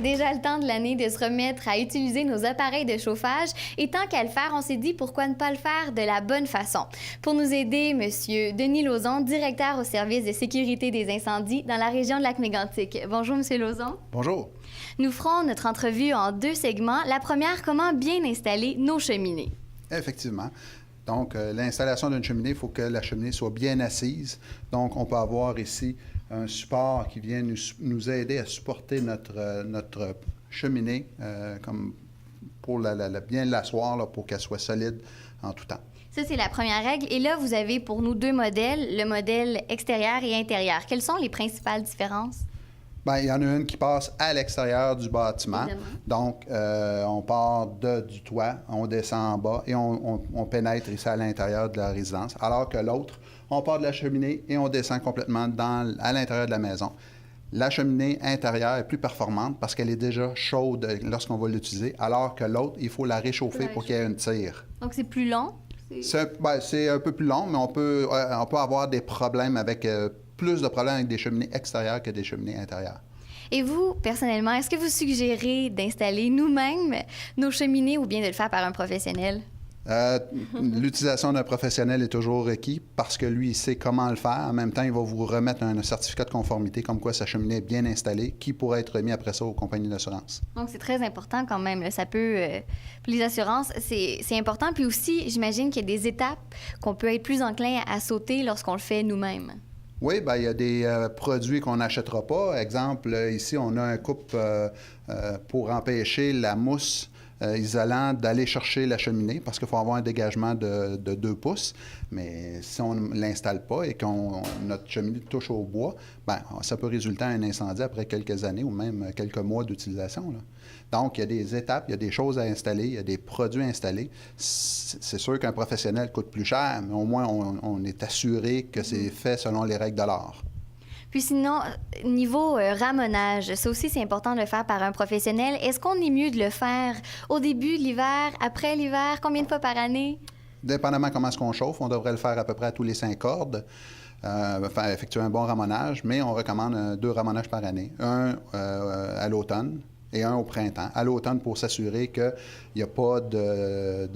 c'est déjà le temps de l'année de se remettre à utiliser nos appareils de chauffage. Et tant qu'à le faire, on s'est dit pourquoi ne pas le faire de la bonne façon. Pour nous aider, Monsieur Denis Lauzon, directeur au service de sécurité des incendies dans la région de Lac-Mégantic. Bonjour, Monsieur Lauzon. Bonjour. Nous ferons notre entrevue en 2 segments. La première, comment bien installer nos cheminées. Effectivement. Donc, l'installation d'une cheminée, il faut que la cheminée soit bien assise. Donc, on peut avoir ici un support qui vient nous aider à supporter notre cheminée comme pour bien l'asseoir pour qu'elle soit solide en tout temps. Ça, c'est la première règle. Et là, vous avez pour nous 2 modèles, le modèle extérieur et intérieur. Quelles sont les principales différences? Bien, il y en a une qui passe à l'extérieur du bâtiment. Évidemment. Donc, on part du toit, on descend en bas et on pénètre ici à l'intérieur de la résidence. Alors que l'autre, on part de la cheminée et on descend complètement à l'intérieur de la maison. La cheminée intérieure est plus performante parce qu'elle est déjà chaude lorsqu'on va l'utiliser, alors que l'autre, il faut la réchauffer pour qu'il y ait une tire. Donc, c'est plus long? C'est un peu plus long, mais on peut avoir des problèmes avec... plus de problèmes avec des cheminées extérieures que des cheminées intérieures. Et vous, personnellement, est-ce que vous suggérez d'installer nous-mêmes nos cheminées ou bien de le faire par un professionnel? L'utilisation d'un professionnel est toujours requis parce que lui, il sait comment le faire. En même temps, il va vous remettre un certificat de conformité comme quoi sa cheminée est bien installée, qui pourrait être remis après ça aux compagnies d'assurance. Donc, c'est très important quand même. Là. Ça peut... pour les assurances, c'est important. Puis aussi, j'imagine qu'il y a des étapes qu'on peut être plus enclin à sauter lorsqu'on le fait nous-mêmes. Oui, bien, il y a des produits qu'on n'achètera pas. Exemple, ici, on a un coupe pour empêcher la mousse isolant d'aller chercher la cheminée parce qu'il faut avoir un dégagement de 2 pouces. Mais si on ne l'installe pas et que notre cheminée touche au bois, bien, ça peut résulter à un incendie après quelques années ou même quelques mois d'utilisation. Donc, il y a des étapes, il y a des choses à installer, il y a des produits à installer. C'est sûr qu'un professionnel coûte plus cher, mais au moins, on est assuré que c'est fait selon les règles de l'art. Puis sinon, niveau ramonage, ça aussi, c'est important de le faire par un professionnel. Est-ce qu'on est mieux de le faire au début de l'hiver, après l'hiver, combien de fois par année? Dépendamment comment est-ce qu'on chauffe, on devrait le faire à peu près à tous les 5 cordes. Effectuer un bon ramonage, mais on recommande 2 ramonages par année. Un à l'automne et un au printemps. À l'automne, pour s'assurer qu'il n'y a pas de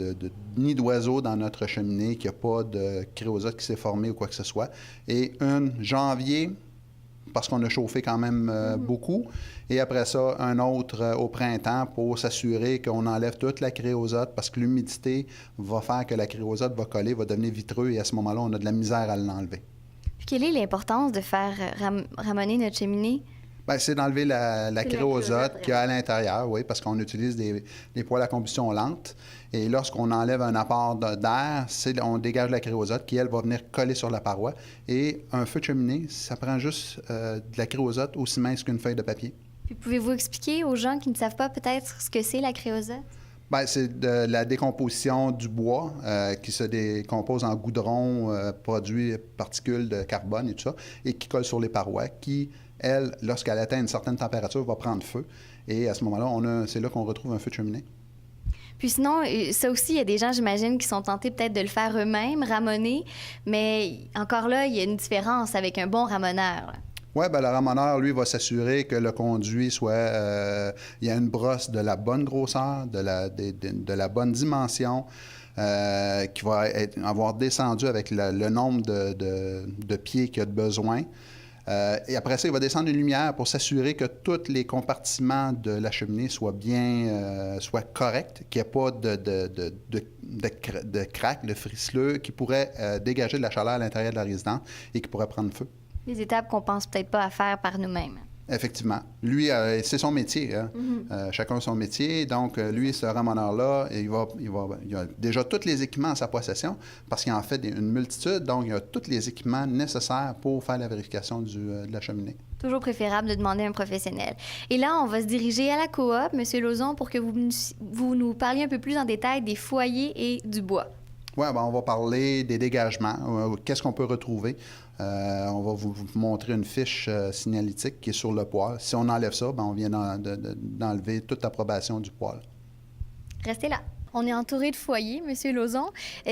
nid d'oiseaux dans notre cheminée, qu'il n'y a pas de créosote qui s'est formé ou quoi que ce soit. Et janvier, parce qu'on a chauffé quand même beaucoup. Et après ça, un autre au printemps pour s'assurer qu'on enlève toute la créosote parce que l'humidité va faire que la créosote va coller, va devenir vitreux et à ce moment-là, on a de la misère à l'enlever. Puis quelle est l'importance de faire ramoner notre cheminée? Bien, c'est d'enlever la créosote qu'il y a à l'intérieur, oui, parce qu'on utilise des poêles à combustion lente. Et lorsqu'on enlève un apport d'air, on dégage la créosote qui, elle, va venir coller sur la paroi. Et un feu de cheminée, ça prend juste de la créosote aussi mince qu'une feuille de papier. Puis pouvez-vous expliquer aux gens qui ne savent pas peut-être ce que c'est la créosote? Bien, c'est de la décomposition du bois qui se décompose en goudron, produit particules de carbone et tout ça, et qui colle sur les parois, qui, elle, lorsqu'elle atteint une certaine température, va prendre feu. Et à ce moment-là, c'est là qu'on retrouve un feu de cheminée. Puis sinon, ça aussi, il y a des gens, j'imagine, qui sont tentés peut-être de le faire eux-mêmes, ramoner, mais encore là, il y a une différence avec un bon ramoneur. Oui, bien, le ramoneur, lui, va s'assurer que le conduit soit... il y a une brosse de la bonne grosseur, de la bonne dimension, qui va avoir descendu avec le nombre de pieds qu'il y a de besoin. Et après ça, il va descendre une lumière pour s'assurer que tous les compartiments de la cheminée soient corrects, qu'il n'y ait pas de craques, de frisselures qui pourraient dégager de la chaleur à l'intérieur de la résidence et qui pourraient prendre feu. Des étapes qu'on pense peut-être pas à faire par nous-mêmes. Effectivement. Lui, c'est son métier. Hein? Chacun son métier. Donc, lui, ce ramoneur-là, il a déjà tous les équipements à sa possession parce qu'il en fait une multitude. Donc, il a tous les équipements nécessaires pour faire la vérification de la cheminée. Toujours préférable de demander à un professionnel. Et là, on va se diriger à la coop, M. Lauzon, pour que vous nous parliez un peu plus en détail des foyers et du bois. Oui, ben, on va parler des dégagements. Qu'est-ce qu'on peut retrouver? On va vous montrer une fiche signalétique qui est sur le poêle. Si on enlève ça, ben, on vient d'enlever toute l'approbation du poêle. Restez là. On est entouré de foyers, M. Lauzon.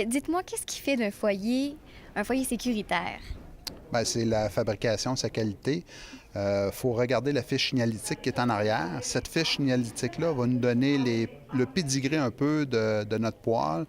Dites-moi, qu'est-ce qui fait d'un foyer un foyer sécuritaire? Bien, c'est la fabrication, sa qualité. faut regarder la fiche signalétique qui est en arrière. Cette fiche signalétique-là va nous donner le pédigré un peu de notre poêle.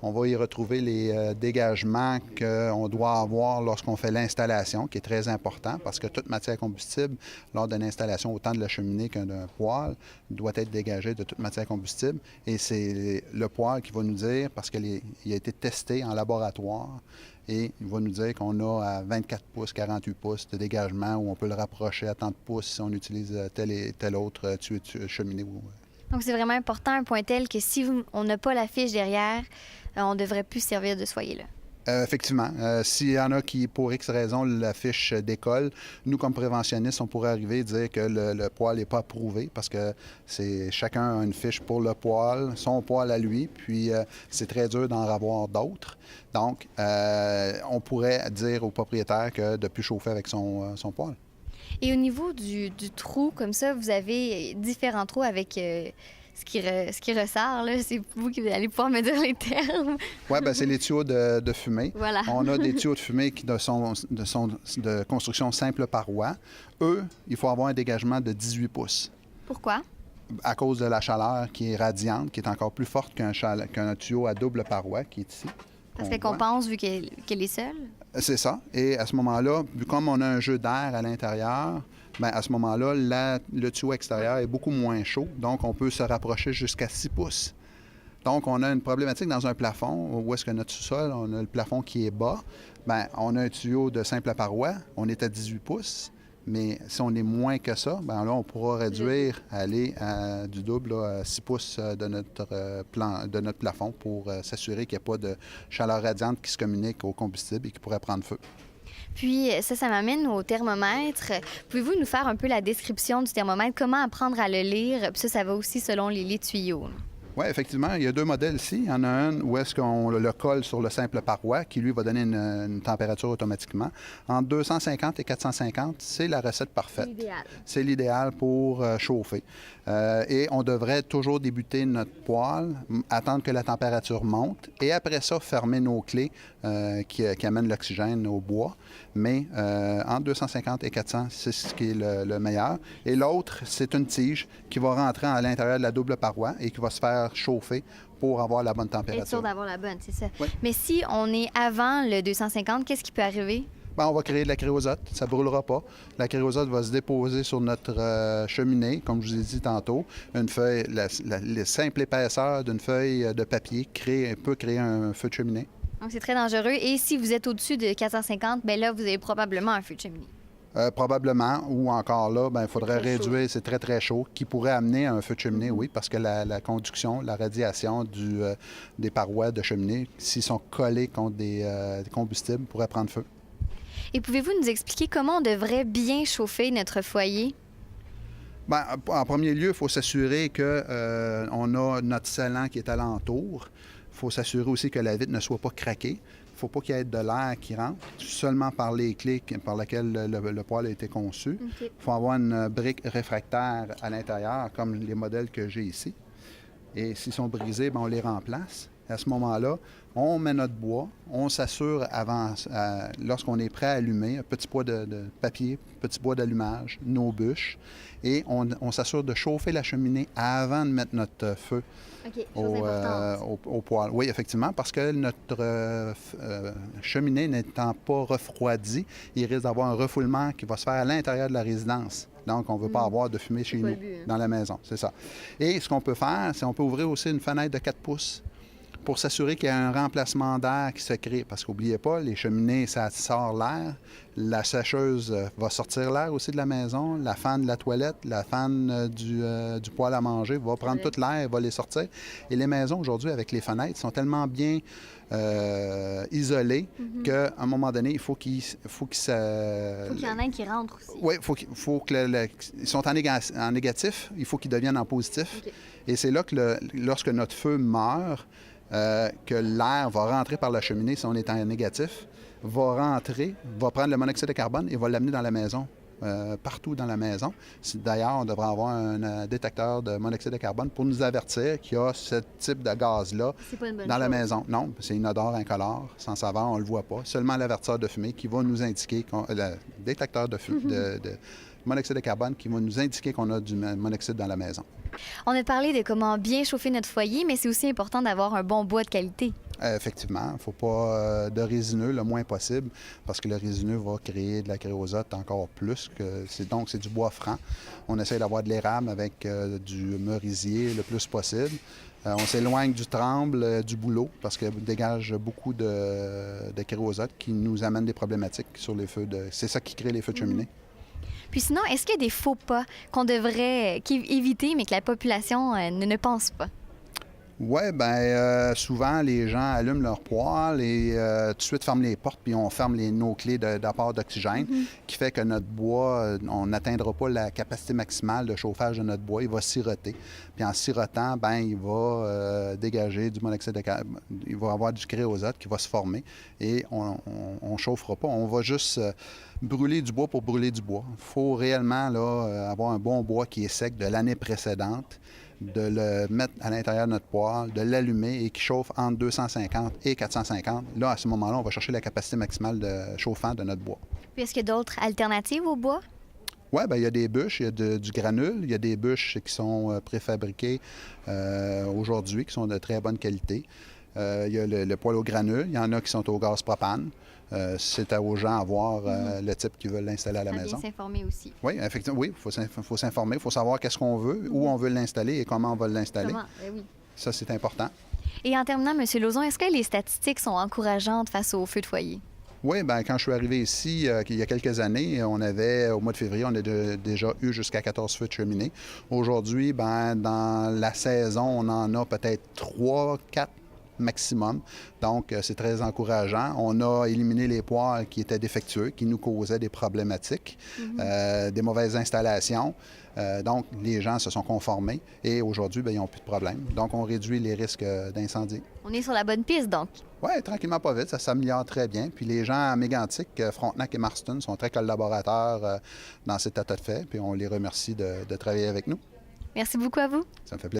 On va y retrouver les dégagements qu'on doit avoir lorsqu'on fait l'installation, qui est très important parce que toute matière combustible, lors d'une installation autant de la cheminée qu'un poêle, doit être dégagée de toute matière combustible. Et c'est le poêle qui va nous dire, parce qu'il a été testé en laboratoire, et il va nous dire qu'on a à 24 pouces, 48 pouces de dégagement, où on peut le rapprocher à tant de pouces si on utilise tel et tel autre cheminée. Donc, c'est vraiment important, un point tel que si on n'a pas la fiche derrière, on ne devrait plus servir de ce foyer-là. Effectivement. S'il y en a qui, pour X raison, la fiche décolle, nous, comme préventionnistes, on pourrait arriver et dire que le poêle n'est pas approuvé parce que chacun a une fiche pour le poêle, son poêle à lui, puis c'est très dur d'en avoir d'autres. Donc, on pourrait dire au propriétaire de ne plus chauffer avec son poêle. Et au niveau du trou, comme ça, vous avez différents trous avec ce qui ressort. Là. C'est vous qui allez pouvoir me dire les termes. Oui, bien, c'est les tuyaux de fumée. Voilà. On a des tuyaux de fumée qui sont de construction simple paroi. Eux, il faut avoir un dégagement de 18 pouces. Pourquoi? À cause de la chaleur qui est radiante, qui est encore plus forte qu'un tuyau à double paroi qui est ici. Parce qu'elle compense vu qu'elle est seule? C'est ça. Et à ce moment-là, comme on a un jeu d'air à l'intérieur, bien, à ce moment-là, le tuyau extérieur est beaucoup moins chaud. Donc, on peut se rapprocher jusqu'à 6 pouces. Donc, on a une problématique dans un plafond où est-ce que notre sous-sol, on a le plafond qui est bas. Bien, on a un tuyau de simple paroi, on est à 18 pouces. Mais si on est moins que ça, bien là, on pourra réduire, aller à du double, à 6 pouces de notre plafond pour s'assurer qu'il n'y a pas de chaleur radiante qui se communique au combustible et qui pourrait prendre feu. Puis, ça m'amène au thermomètre. Pouvez-vous nous faire un peu la description du thermomètre? Comment apprendre à le lire? Puis ça va aussi selon les tuyaux. Oui, effectivement. Il y a deux modèles ici. Il y en a un où est-ce qu'on le colle sur le simple paroi, qui, lui, va donner une température automatiquement. Entre 250 et 450, c'est la recette parfaite. C'est l'idéal pour chauffer. Et on devrait toujours débuter notre poêle, attendre que la température monte, et après ça, fermer nos clés qui amènent l'oxygène au bois. Mais entre 250 et 400, c'est ce qui est le meilleur. Et l'autre, c'est une tige qui va rentrer à l'intérieur de la double paroi et qui va se faire chauffer pour avoir la bonne température. Être sûr d'avoir la bonne, c'est ça. Oui. Mais si on est avant le 250, qu'est-ce qui peut arriver? Bien, on va créer de la créosote. Ça ne brûlera pas. La créosote va se déposer sur notre cheminée, comme je vous ai dit tantôt. Une feuille, la simple épaisseur d'une feuille de papier peut créer un feu de cheminée. Donc, c'est très dangereux. Et si vous êtes au-dessus de 450, bien là, vous avez probablement un feu de cheminée. Probablement, ou encore là, il faudrait réduire, c'est très, très chaud, qui pourrait amener à un feu de cheminée, oui, parce que la conduction, la radiation des parois de cheminée, s'ils sont collés contre des combustibles, pourrait prendre feu. Et pouvez-vous nous expliquer comment on devrait bien chauffer notre foyer? Bien, en premier lieu, il faut s'assurer qu'on a notre scellant qui est alentour. Il faut s'assurer aussi que la vitre ne soit pas craquée. Il ne faut pas qu'il y ait de l'air qui rentre, seulement par les clés par lesquelles le poêle a été conçu. Il faut avoir une brique réfractaire à l'intérieur, comme les modèles que j'ai ici. Et s'ils sont brisés, bien, on les remplace. À ce moment-là, on met notre bois, on s'assure lorsqu'on est prêt à allumer, un petit bois de papier, petit bois d'allumage, nos bûches, et on s'assure de chauffer la cheminée avant de mettre notre feu au poêle. Oui, effectivement, parce que notre cheminée n'étant pas refroidie, il risque d'avoir un refoulement qui va se faire à l'intérieur de la résidence. Donc, on ne veut pas avoir de fumée chez nous, dans la maison, c'est ça. Et ce qu'on peut faire, c'est qu'on peut ouvrir aussi une fenêtre de 4 pouces pour s'assurer qu'il y a un remplacement d'air qui se crée. Parce qu'oubliez pas, les cheminées, ça sort l'air. La sécheuse va sortir l'air aussi de la maison. La fan de la toilette, la fan du poêle à manger va prendre tout l'air et va les sortir. Et les maisons, aujourd'hui, avec les fenêtres, sont tellement bien isolées qu'à un moment donné, il faut qu'il y en ait qui rentrent aussi. Oui, ils sont en négatif, il faut qu'ils deviennent en positif. Et c'est là que lorsque notre feu meurt, que l'air va rentrer par la cheminée, si on est en négatif, va rentrer, va prendre le monoxyde de carbone et va l'amener dans la maison. partout dans la maison. D'ailleurs, on devrait avoir un détecteur de monoxyde de carbone pour nous avertir qu'il y a ce type de gaz-là dans la maison. Non, c'est une odeur incolore, sans saveur, on ne le voit pas. Seulement l'avertisseur de fumée qui va nous indiquer, le détecteur de monoxyde de carbone qui va nous indiquer qu'on a du monoxyde dans la maison. On a parlé de comment bien chauffer notre foyer, mais c'est aussi important d'avoir un bon bois de qualité. Effectivement, il ne faut pas de résineux le moins possible parce que le résineux va créer de la créosote encore plus. Donc, c'est du bois franc. On essaie d'avoir de l'érable avec du merisier le plus possible. On s'éloigne du tremble, du bouleau parce qu'il dégage beaucoup de créosote qui nous amène des problématiques sur les feux de... C'est ça qui crée les feux de cheminée. Puis sinon, est-ce qu'il y a des faux pas qu'on devrait éviter, mais que la population ne pense pas? Oui, bien, souvent, les gens allument leur poêle et tout de suite ferment les portes, puis on ferme nos clés d'apport d'oxygène, qui fait que notre bois, on n'atteindra pas la capacité maximale de chauffage de notre bois. Il va siroter. Puis en sirotant, bien, il va dégager du monoxyde de carbone. Il va avoir du créosote qui va se former et on ne chauffera pas. On va juste brûler du bois pour brûler du bois. Il faut réellement là, avoir un bon bois qui est sec de l'année précédente, de le mettre à l'intérieur de notre poêle, de l'allumer et qui chauffe entre 250 et 450. Là, à ce moment-là, on va chercher la capacité maximale de chauffant de notre bois. Puis est-ce qu'il y a d'autres alternatives au bois? Oui, bien, il y a des bûches, il y a du granule, il y a des bûches qui sont préfabriquées aujourd'hui, qui sont de très bonne qualité. Il y a le poêle au granule, il y en a qui sont au gaz propane. C'est aux gens à voir le type qu'ils veulent l'installer à la maison. Bien s'informer aussi. Oui, effectivement, oui, il faut s'informer, il faut savoir qu'est-ce qu'on veut, où on veut l'installer et comment on va l'installer. Oui. Ça, c'est important. Et en terminant, M. Lauzon, est-ce que les statistiques sont encourageantes face aux feux de foyer? Oui, bien, quand je suis arrivé ici, il y a quelques années, au mois de février, on a déjà eu jusqu'à 14 feux de cheminée. Aujourd'hui, bien, dans la saison, on en a peut-être 3, 4 maximum. Donc, c'est très encourageant. On a éliminé les poêles qui étaient défectueux, qui nous causaient des problématiques, des mauvaises installations. Donc, les gens se sont conformés et aujourd'hui, bien, ils n'ont plus de problème. Donc, on réduit les risques d'incendie. On est sur la bonne piste, donc. Oui, tranquillement, pas vite. Ça s'améliore très bien. Puis les gens à Mégantic, Frontenac et Marston sont très collaborateurs dans cet état de fait. Puis on les remercie de travailler avec nous. Merci beaucoup à vous. Ça me fait plaisir.